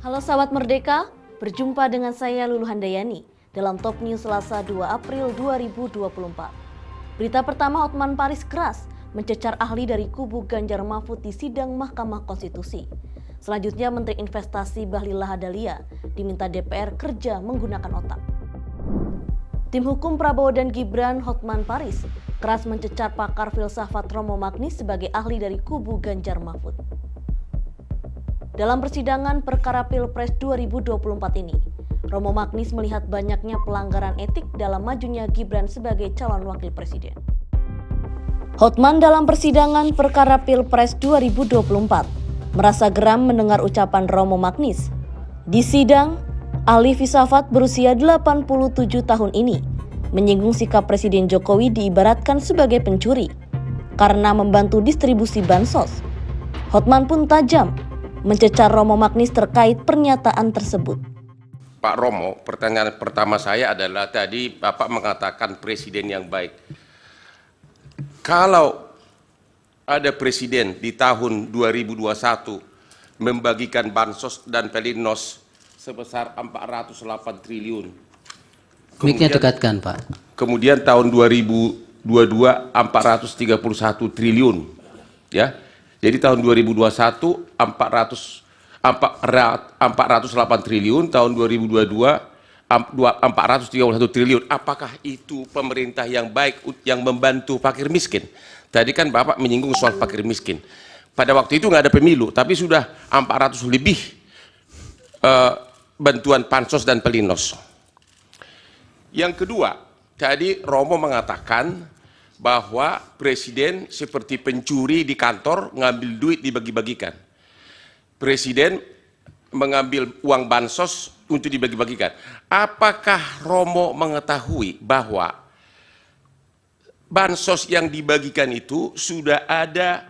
Halo sahabat Merdeka, berjumpa dengan saya Lulu Handayani dalam Top News Selasa 2 April 2024. Berita pertama, Hotman Paris keras mencecar ahli dari kubu Ganjar Mahfud di sidang Mahkamah Konstitusi. Selanjutnya, Menteri Investasi Bahlil Lahadalia diminta DPR kerja menggunakan otak. Tim hukum Prabowo dan Gibran, Hotman Paris, keras mencecar pakar filsafat Romo Magnis sebagai ahli dari kubu Ganjar Mahfud. Dalam persidangan perkara Pilpres 2024 ini, Romo Magnis melihat banyaknya pelanggaran etik dalam majunya Gibran sebagai calon wakil presiden. Hotman dalam persidangan perkara Pilpres 2024 merasa geram mendengar ucapan Romo Magnis. Di sidang, ahli filsafat berusia 87 tahun ini menyinggung sikap Presiden Jokowi diibaratkan sebagai pencuri karena membantu distribusi bansos. Hotman pun tajam mencecar Romo Magnis terkait pernyataan tersebut. Pak Romo, pertanyaan pertama saya adalah tadi Bapak mengatakan presiden yang baik. Kalau ada presiden di tahun 2021 membagikan bansos dan pelinsos sebesar 408 triliun. Mic-nya dekatkan, Pak. Kemudian tahun 2022 431 triliun. Ya. Jadi tahun 2021 408 triliun, tahun 2022 431 triliun. Apakah itu pemerintah yang baik yang membantu fakir miskin? Tadi kan Bapak menyinggung soal fakir miskin. Pada waktu itu nggak ada pemilu, tapi sudah 400 lebih bantuan pansos dan pelinsos. Yang kedua, tadi Romo mengatakan bahwa presiden seperti pencuri di kantor ngambil duit dibagi-bagikan. Presiden mengambil uang bansos untuk dibagi-bagikan. Apakah Romo mengetahui bahwa bansos yang dibagikan itu sudah ada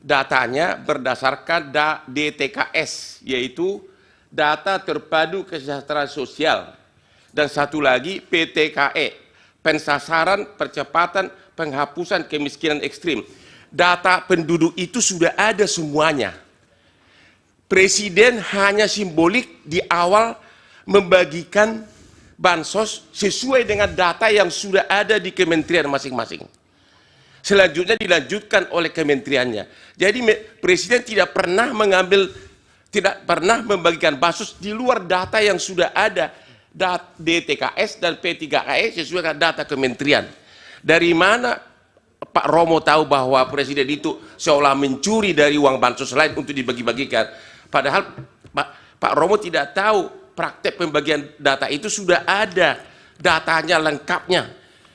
datanya berdasarkan DTKS, yaitu data terpadu kesejahteraan sosial, dan satu lagi PTKE, pensasaran percepatan penghapusan kemiskinan ekstrim. Data penduduk itu sudah ada semuanya. Presiden hanya simbolik di awal membagikan bansos sesuai dengan data yang sudah ada di kementerian masing-masing. Selanjutnya dilanjutkan oleh kementeriannya. Jadi presiden tidak pernah membagikan bansos di luar data yang sudah ada, DTKS dan P3KE sesuai dengan data kementerian. Dari mana Pak Romo tahu bahwa presiden itu seolah mencuri dari uang bansos lain untuk dibagi-bagikan? Padahal Pak Romo tidak tahu praktek pembagian data itu sudah ada datanya lengkapnya.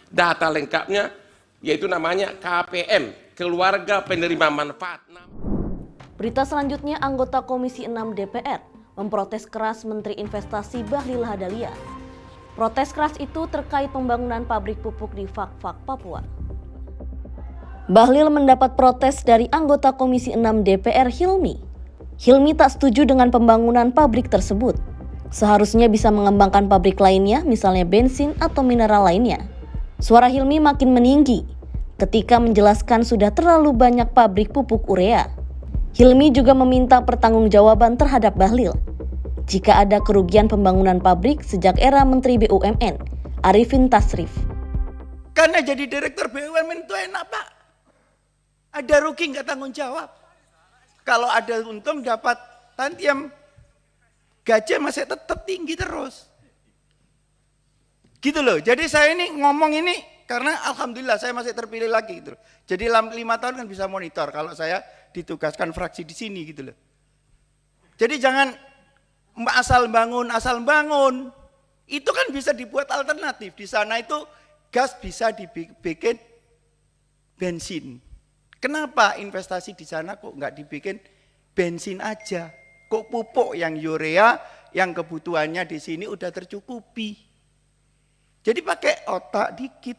Data lengkapnya yaitu namanya KPM, Keluarga Penerima Manfaat. Berita selanjutnya, anggota Komisi 6 DPR memprotes keras Menteri Investasi Bahlil Lahadalia. Protes keras itu terkait pembangunan pabrik pupuk di Fak-Fak, Papua. Bahlil mendapat protes dari anggota Komisi 6 DPR Hilmi. Hilmi tak setuju dengan pembangunan pabrik tersebut. Seharusnya bisa mengembangkan pabrik lainnya, misalnya bensin atau mineral lainnya. Suara Hilmi makin meninggi ketika menjelaskan sudah terlalu banyak pabrik pupuk urea. Hilmi juga meminta pertanggungjawaban terhadap Bahlil jika ada kerugian pembangunan pabrik sejak era Menteri BUMN, Arifin Tasrif. Karena jadi direktur BUMN itu enak, Pak. Ada rugi nggak tanggung jawab. Kalau ada untung dapat tantiam, gaji masih tetap tinggi terus. Gitu loh. Jadi saya ini ngomong ini karena alhamdulillah saya masih terpilih lagi gitu loh. Jadi 5 tahun kan bisa monitor kalau saya ditugaskan fraksi di sini gitu loh. Jadi jangan asal bangun. Itu kan bisa dibuat alternatif. Di sana itu gas bisa dibikin bensin. Kenapa investasi di sana kok nggak dibikin bensin aja? Kok pupuk yang urea yang kebutuhannya di sini udah tercukupi. Jadi pakai otak dikit.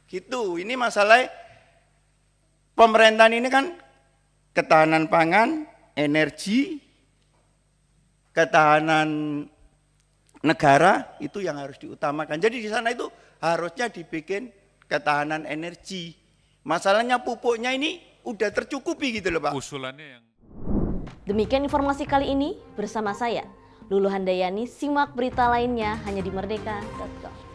Gitu, ini masalah pemerintahan ini kan ketahanan pangan, energi, ketahanan negara itu yang harus diutamakan. Jadi di sana itu harusnya dibikin ketahanan energi. Masalahnya pupuknya ini udah tercukupi gitu loh Pak. Usulannya yang Demikian informasi kali ini bersama saya, Lulu Handayani. Simak berita lainnya hanya di merdeka.com.